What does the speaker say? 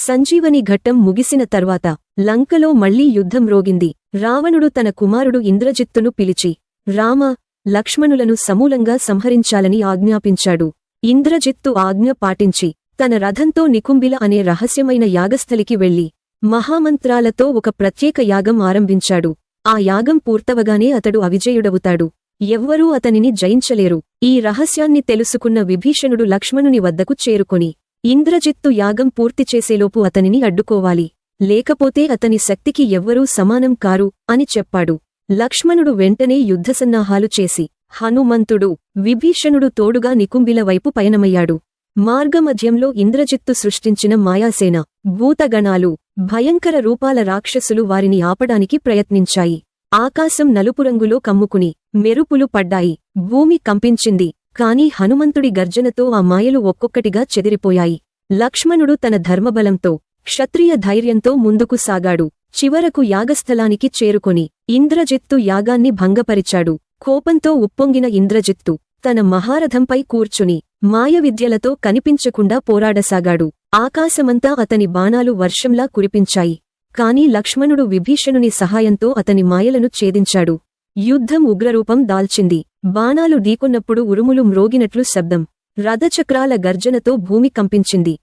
సంజీవని ఘట్టం ముగిసిన తర్వాత లంకలో మళ్లీ యుద్ధం రోగింది. రావణుడు తన కుమారుడు ఇంద్రజిత్తును పిలిచి రామ, లక్ష్మణులను సమూలంగా సంహరించాలని ఆజ్ఞాపించాడు. ఇంద్రజిత్తు ఆజ్ఞ పాటించి తన రథంతో నికుంభిల అనే రహస్యమైన యాగస్థలికి వెళ్లి మహామంత్రాలతో ఒక ప్రత్యేక యాగం ఆరంభించాడు. ఆ యాగం పూర్తవగానే అతడు అవిజేయుడవుతాడు. ఎవ్వరూ అతనిని జయించలేరు. ఈ రహస్యాన్ని తెలుసుకున్న విభీషణుడు లక్ష్మణుని వద్దకు చేరుకొని ఇంద్రజిత్తు యాగం పూర్తిచేసేలోపు అతనిని అడ్డుకోవాలి, లేకపోతే అతని శక్తికి ఎవ్వరూ సమానం కారు అని చెప్పాడు. లక్ష్మణుడు వెంటనే యుద్ధసన్నాహాలు చేసి హనుమంతుడు, విభీషణుడు తోడుగా నికుంభిల వైపు పయనమయ్యాడు. మార్గమధ్యంలో ఇంద్రజిత్తు సృష్టించిన మాయాసేన, భూతగణాలు, భయంకర రూపాల రాక్షసులు వారిని ఆపడానికి ప్రయత్నించాయి. ఆకాశం నలుపురంగులో కమ్ముకుని మెరుపులు పడ్డాయి. భూమి కంపించింది. కాని హనుమంతుడి గర్జనతో ఆ మాయలు ఒక్కొక్కటిగా చెదిరిపోయాయి. లక్ష్మణుడు తన ధర్మబలంతో, క్షత్రియ ధైర్యంతో ముందుకు సాగాడు. చివరకు యాగస్థలానికి చేరుకొని ఇంద్రజిత్తు యాగాన్ని భంగపరిచాడు. కోపంతో ఉప్పొంగిన ఇంద్రజిత్తు తన మహారథంపై కూర్చుని మాయవిద్యలతో కనిపించకుండా పోరాడసాగాడు. ఆకాశమంతా అతని బాణాలు వర్షంలా కురిపించాయి. కాని లక్ష్మణుడు విభీషణుని సహాయంతో అతని మాయలను ఛేదించాడు. యుద్ధం ఉగ్రరూపం దాల్చింది. బాణాలు ఢీకొన్నప్పుడు ఉరుములు మ్రోగినట్లు శబ్దం, రథచక్రాల గర్జనతో భూమి కంపించింది.